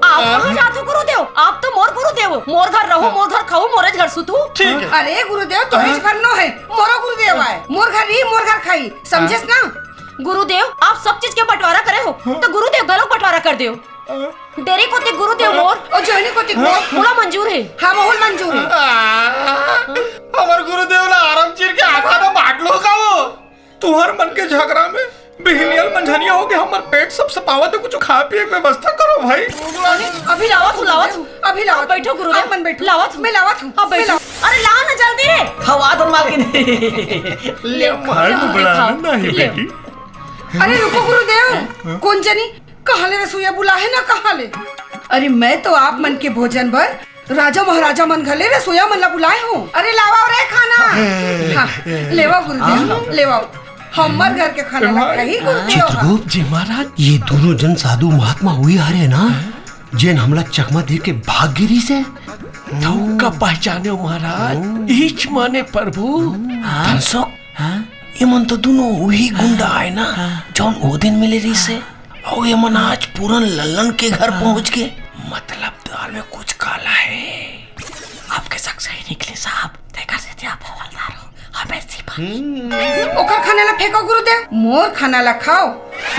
आप कहाँ जाते हो गुरुदेव आप तो मोर गुरुदेव हो मोर घर रहो मोर घर खाओ मोरे घर सुतू। अरे गुरुदेव तो इस भर नो है मोरो गुरुदेव आए मोर घर ही मोर घर खाई समझेस ना। गुरुदेव आप सब चीज के बंटवारा करे हो तो गुरुदेव गलत बंटवारा कर दो। तेरे को ते गुरुदेव मोर और जोहनी को ते मोला मंजूर है। हाँ मोहल मंजूर है। हमार गुरुदेव ला आराम चीर के आधा तो बांट लो का वो तुहर मन के झगड़ा में बिहनियल मंझनिया हो के हमर पेट सब सपावा तो कुछ खा पिए के व्यवस्था करो भाई। अभी लावत अभी लावत बैठो गुरुदेव मन बैठो लावत मैं लावत हूँ अब बैठो। अरे लाओ ना जल्दी हवा तो मालकिन ले खाए तो बड़ा आनंद है बेटी। अरे रुको गुरुदेव कौन जनी कहाँ ले रसोईया बुला है ना कहाँ ले। अरे मैं तो आप मन के भोजन भर राजा महाराजा मन घर ले रसोईया मन ला बुलाए हूँ। अरे लावा रे खाना हाँ लेवा गुरुदेव लेवा हमार घर के खाना लगता ही गुरुदेव। चित्रगुप्त जी महाराज ये दोनों जन साधु महात्मा हुई आ रहे ना जेन हमला चकमा दे के भाग गिरी से का पहचाने हो महाराज ईच माने प्रभु धनसुख ये मन तो दोनों वही गुंडा है ना जौन वो दिन मिले रही से और ये मन आज पूरन लल्लन के घर पहुंच के मतलब दाल में कुछ काला है। आपके शक सही निकले साहब देखा से आप हवलदार हो हमें ओकर खाना ला फेंको गुरुदेव मोर खाना ला खाओ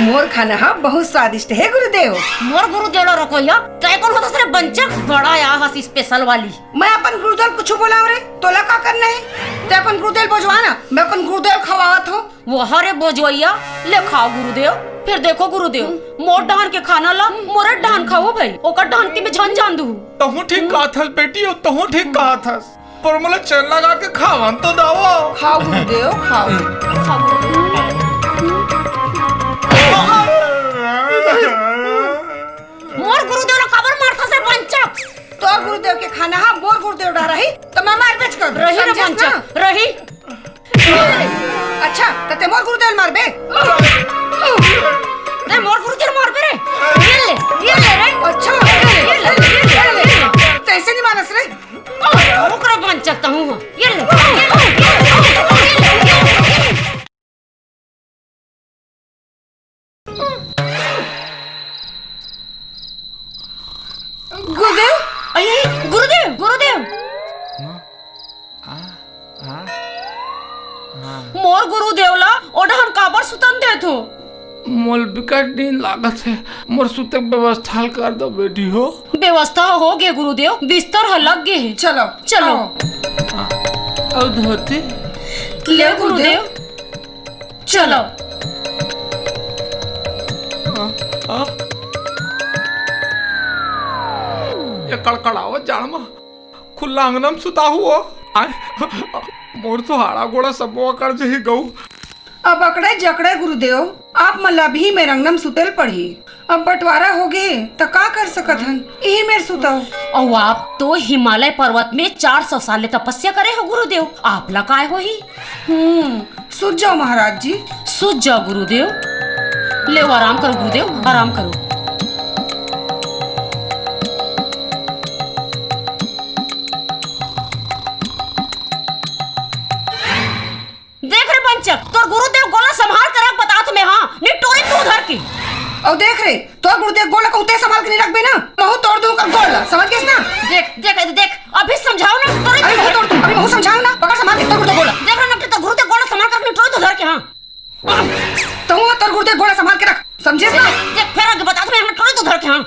मोर खाना हा बहुत स्वादिष्ट है गुरुदेव। मोर गुरुदेव ला रखो या तय कौन होता सरे बंचक बड़ा या हसी स्पेशल वाली। मैं अपन गुरुदेव कुछ बोलाव रे तोला का करना है ते अपन गुरुदेव बोझवाना मैं अपन गुरुदेव खवावत हूँ। वो हरे बोझवैया ले खाओ गुरुदेव फिर देखो गुरुदेव मोर डान के खाना ला मोरे डान खाओ भाई ओकर डान की में झन जान दू। तहु ठीक कहा था बेटी और तहु ठीक कहा था पर मला चल लगा के खावन तो दाओ खाओ गुरुदेव खाओ। मोर गुरुदेव ला खबर मारता से पंचक तो गुरुदेव के खाना हा मोर गुरुदेव डा रही तो मैं मार बेच कर रही ना पंचक रही। अच्छा तो ते मोर गुरुदेव मार बे ते मोर गुरुदेव मार बे रे ये ले रे। अच्छा ये ले कैसे नहीं मानस रे ओकरा पंचक हूँ ये ले गुरुदेव अये गुरुदेव गुरुदेव मोर गुरुदेव ला ओढ़न काबर सुतन दे थो मोल बिकट नींद लागत है मोर सुते व्यवस्था कर दो बेटी हो। व्यवस्था हो गए गुरुदेव बिस्तर ह लग गए है। चलो चलो और धोती ले गुरुदेव चलो। ये कड़कड़ावत जाड़ में खुला अंगनम सुता हुआ आय मोर तो हाड़ा गोड़ा सब कर जे गऊ। अब अकड़े जकड़े गुरुदेव आप मला भी में रंगनम सुतेल पड़ी। अब बंटवारा हो गए तो का कर सकत हन, यही मेर सुताओ। और आप तो हिमालय पर्वत में 400 साल तपस्या करे हो गुरुदेव, आप ला काय हो ही? सूझ जाओ महाराज जी, सूझ जाओ गुरुदेव। ले आराम करो गुरुदेव, आराम करो। देख रे पंचक, तोर गुरुदेव गोला संभाल कर रख, बता तुम्हें। हाँ निटोरी तू धर के। और देख रे तो गुरुदेव गोला को उते संभाल के नहीं रख बे ना, महू तोड़ दूं कर गोला, समझ गए ना? देख देख देख अभी समझाओ ना। अरे महू तोड़ दूं, अभी महू समझाओ ना, पकड़ संभाल के तो गुरुदेव गोला। देख रहा ना तो गुरुदेव गोला संभाल कर निटोरी तू धर के। हाँ तो तोर गुरुदेव गोला संभाल के रख, समझे ना? देख फिर आगे बता तुम्हें, निटोरी तू धर के। हाँ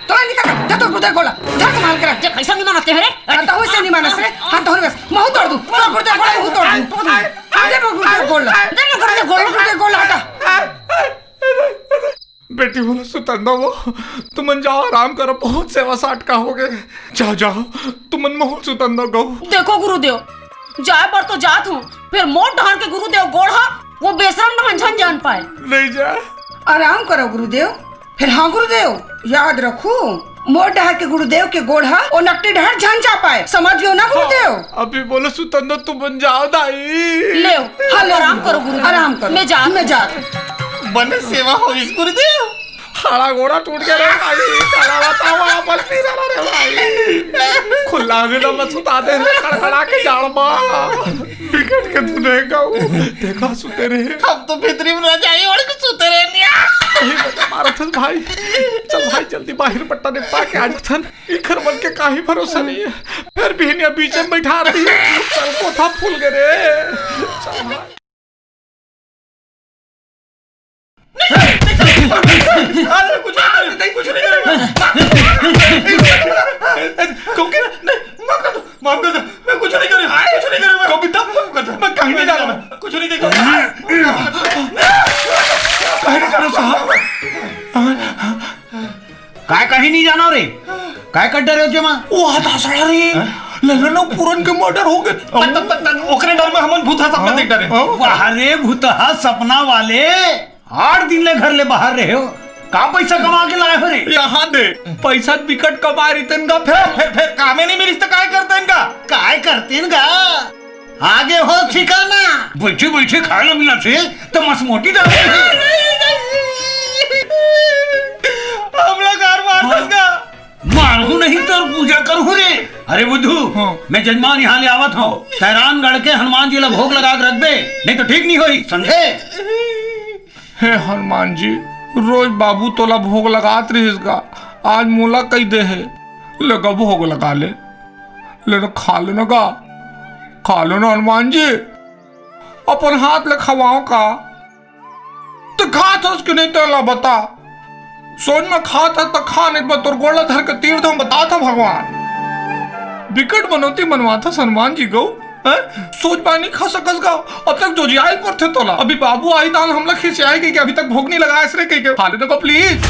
तो नहीं कर जा, तो गुरुदेव गोला धर संभाल के रख। देख कैसा नहीं मानते हैं रे? तो से नहीं मानस रे। हाँ तो बस महू तोड़ दूं, तो गुरुदेव गोला महू तोड़ दूं। दे गुरुदेव गोला, दे गुरुदेव गोला हटा। बेटी बोला सुतंदा वो तुमन जाओ आराम करो, बहुत सेवा साठ का हो गए। जाओ जाओ तुमन महू सुतंदा गो। देखो गुरुदेव जाए पर तो जात हूँ, फिर मोट ढाल के गुरुदेव गोढ़ा वो बेशरम ढंझन जान पाए। नहीं जा, आराम करो गुरुदेव। फिर हाँ गुरुदेव याद रखो, मोर ढाल के गुरुदेव के गोढ़ा और नकटी ढाल झन जा पाए, समझ गयो ना गुरुदेव? अभी बोलो सुतंदा तुमन जाओ दाई। ले हाँ आराम करो गुरुदेव, आराम करो। मैं जा बने सेवा हो इस गुरुदेव। हाड़ा गोड़ा टूट गया रे भाई, काला बतावा बस्ती रहा रे भाई। खुला अंगना में सुता दे रे, खड़खड़ा के जाड़ बा बिगड़ के तू नहीं गाऊ। देखा सुते रहे, हम तो भीतरी में रजाई ओढ़ के सुते रहनिया। सही बता मारा था भाई। चल भाई जल्दी बाहर पट्टा निपटा के आज थन, इखर बन के काहे भरोसा नहीं है। फिर बहनिया बीच में बैठा रही है, चल कोठा फूल गए रे। चल भाई कुछ नहीं माफ कर दो, मैं कुछ नहीं करूँ, कविता मैं कहीं नहीं जा रहा, मैं कुछ नहीं देखा। काय कहीं नहीं जाना रे? काय कर डरे हो जमा? वो हाथ आसड़ा रे ललन पूरन के मर्डर हो गए, ओकरे डर में हमन भूता सपना देख डरे। वाह रे भूतहा सपना वाले, 8 दिन ले घर ले बाहर रहे हो, का पैसा कमा के लाए हो रे? यहाँ दे पैसा विकट कमा रही तनका। फिर कामे नहीं मिली तो काय करते इनका? काय करते इनका आगे हो ठिकाना, बैठे बैठे खाना मिला थे तो मसमोटी डाल हमला कार मार का मारू नहीं तो पूजा करूँ रे। अरे बुद्धू मैं जजमान यहाँ ले आवत हूँ, सैरानगढ़ के हनुमान जी ला भोग लगा के रख दे, नहीं तो ठीक नहीं होई, समझे? हे हनुमान जी, रोज बाबू तोला भोग लगात रही का, आज मोला कही दे है लगा भोग लगा ले ना, खा लो ना का, खा लो ना हनुमान जी, अपन हाथ ले खवाओ का। तो खा था उसके नहीं तो बता, सोच में खा था तो खा, नहीं तो तोर गोला धर के तीर दो बता था भगवान। विकट मनोती मनवा था हनुमान जी गौ, सोच पानी खा सकस का, अब तक जो जियाई पर थे तोला, अभी बाबू आई दान हमला खिसियाई कि अभी तक भोग नहीं लगाया इसने कही खा लेने को प्लीज।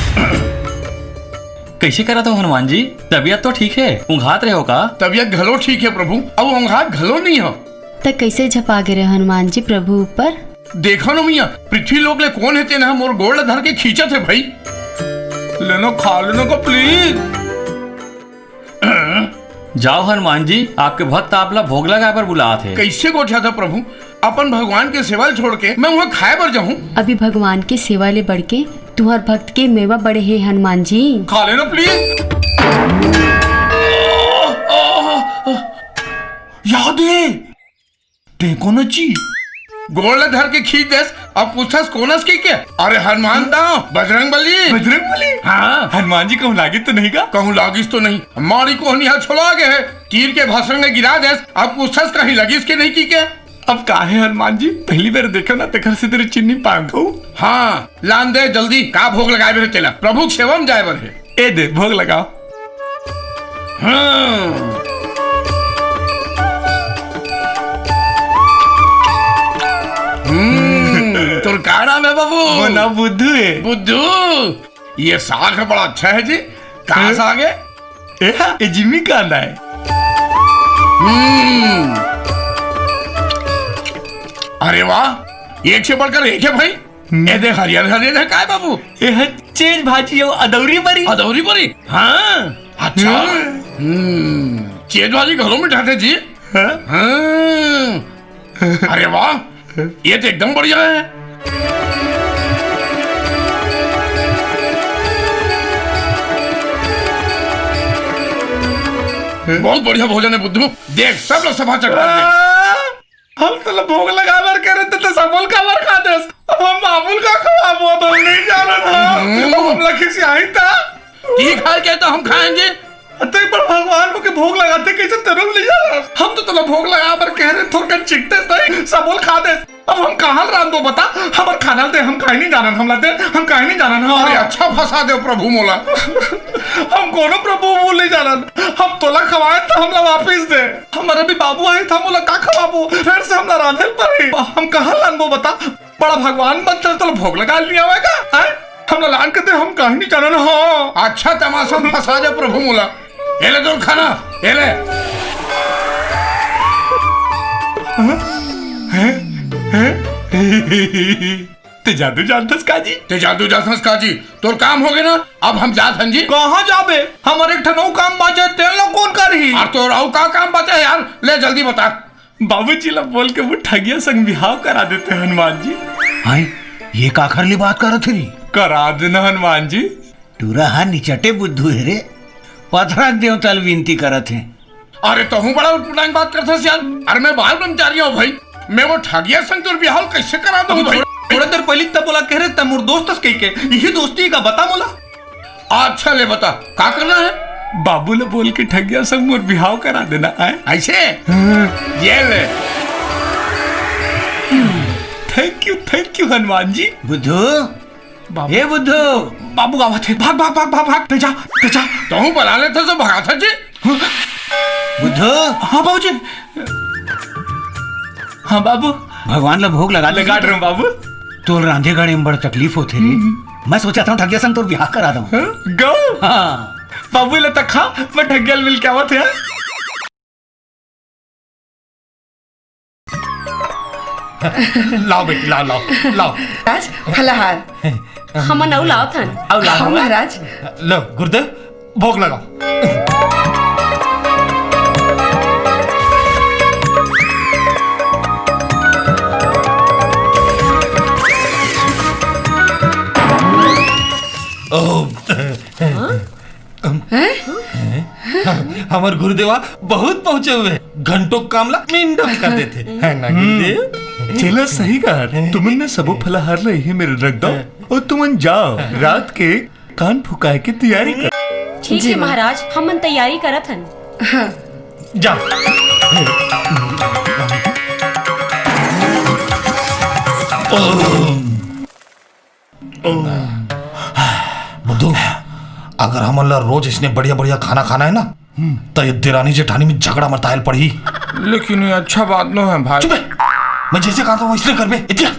कैसे करा तो हनुमान जी, तबीयत तो ठीक है, ऊँघात रहे हो का? तबीयत घलो ठीक है प्रभु, अब ऊँघात घलो नहीं हो। तक कैसे झपा गिरे हनुमान जी प्रभु ऊपर? देखो ना भैया, पृथ्वी लोक ले कौन है तेना मोर गोड़ धर के खींचा थे भाई, लेनो खा लेने को प्लीज। जाओ हनुमान जी, आपके भक्त आपला भोग लगा पर बुला थे। कैसे गोठा था प्रभु, अपन भगवान के सेवा छोड़ के मैं वहाँ खाए पर जाऊँ? अभी भगवान के सेवा ले बढ़ के तुम्हार भक्त के मेवा बड़े हैं हनुमान जी, खा लेना प्लीज। याद है देखो न ची गोड़ धर के खींच देस, अब पूछस कोनस की क्या? अरे हनुमान दाओ बजरंग बली। हाँ हनुमान जी कहूँ लागित तो नहीं का? कहूँ लागिस तो नहीं, हमारी कोहनी हाथ छोड़ा गए है, तीर के भाषण में गिरा देस, अब पूछस कहीं लगिस के नहीं की क्या? अब काहे हनुमान जी, पहली बार देखा ना तेखर से तेरे चिन्नी पांग को। हाँ लान दे जल्दी, का भोग लगाए मेरे तेला, प्रभु सेवा में जाए बर है। ए दे भोग लगाओ। हाँ तुर का नाम है बाबू? वो ना बुद्धू है। बुद्धू, ये साग है बड़ा अच्छा है जी, कहाँ साग है? ए जिम्मी का है। अरे वाह, एक से बढ़कर एक है भाई। ये देख हरियर हरियर है काय बाबू? ये है चेज भाजी और अदौरी बरी। अदौरी बरी? हाँ अच्छा। चेज भाजी घरों में ठाते जी? हाँ। अरे वाह, ये तो एकदम बढ़िया है। बहुत बढ़िया भोजन है बुद्धू। देख सब लोग सभा चढ़ा दे। हम तो भोग लगा कर कह रहे थे तो सबोल का वर खा दे। अब हम मामूल का खवाबो तो नहीं जाना था। अब हम लखी से आई था। ठीक है क्या तो हम खाएंगे। अतः पर भगवान को के भोग लगाते कैसे तेरे ले जा। हम तो तेरा भोग लगा पर कह रहे थोड़ा चिकते नहीं सबोल खा दे। अब हम कहाँ राम दो बता। हमार खाना दे हम कहीं नहीं जाना हम लाते हम कहीं नहीं जाना। अरे अच्छा फंसा दे प्रभु मोला। हम कोनो प्रभु बोल नहीं जाना। हम तोला खवाए तो हमला वापिस दे। हमारे भी बाबू आए था मोला का खवाबो फिर से हमला रांधे पर ही हम कहाँ लानबो बता। बड़ा भगवान बनते तो भोग लगा लिया होगा। हमला लान के दे हम कहीं नहीं जाना। हाँ अच्छा तमाशा फंसा दे प्रभु मोला। एले दो खाना एले। ते जादू जानतस काजी। ते जादू जानतस काजी। तोर काम हो गए ना अब हम जात हन जी। कहाँ जाबे हमारे ठनौ काम बाजे तेल लो कौन करी। और तोर आउ का काम बचा यार ले जल्दी बता। बाबूजी ला बोल के वो ठगिया संग बिहाव करा देते हनुमान जी। हाय ये काखरली बात करत रही। करा देना हनुमान जी। टूरा हा निचटे बुद्धू है रे। पथरक देव तल विनती करत है। अरे तो हूँ बड़ा उठपुटांग बात करता यार। अरे मैं बाल ब्रह्मचारी हूँ भाई। मैं वो ठगिया संग तोर बिहाव कैसे करा दूँ भाई। थोड़ा देर पहले तब बोला कह रहे तब मोर दोस्त कही के यही दोस्ती का बता मोला। अच्छा ले बता क्या करना है। बाबू ने बोल के ठगिया संग मोर बिहाव करा देना है ऐसे। ये ले। Thank you Hanuman ji. बुद्धू ये बुद्धू बाबू गावा थे भाग भाग भाग भाग भाग तेजा तेजा। तो हूँ बना लेते तो भगा था जी। बुद्धू। हाँ बाबू जी। हाँ बाबू भगवान ला भोग लगा रहे हूँ बाबू। तो रांधे गाड़ी में बड़ा तकलीफ होती रे। मैं सोचा था ठगिया संग तो ब्याह करा दूं। गो हाँ बाबू ले तक खा मैं ठगिया मिल के आवा थे। लाओ बेटी लाओ लाओ लाओ। राज फलाहार हम नौ लाओ थन। हाँ महाराज। लो गुरुदेव भोग लगाओ। हमारे गुरुदेवा बहुत पहुंचे हुए घंटों कामला मिंडम कर देते है ना गुरुदेव। चलो सही कहा तुमने सबो फलाहार ले ही मेरे रख दो और तुम जाओ रात के कान फुकाए की तैयारी कर। ठीक है महाराज हम तैयारी करत हन। हाँ। जा बुद्धू अगर हम रोज इसने बढ़िया बढ़िया खाना खाना है ना तो ये देरानी जेठानी में झगड़ा मरतायल पड़ी। लेकिन ये अच्छा बात न है भाई। मैं जैसे कहा था वो इसलिए कर बे इतना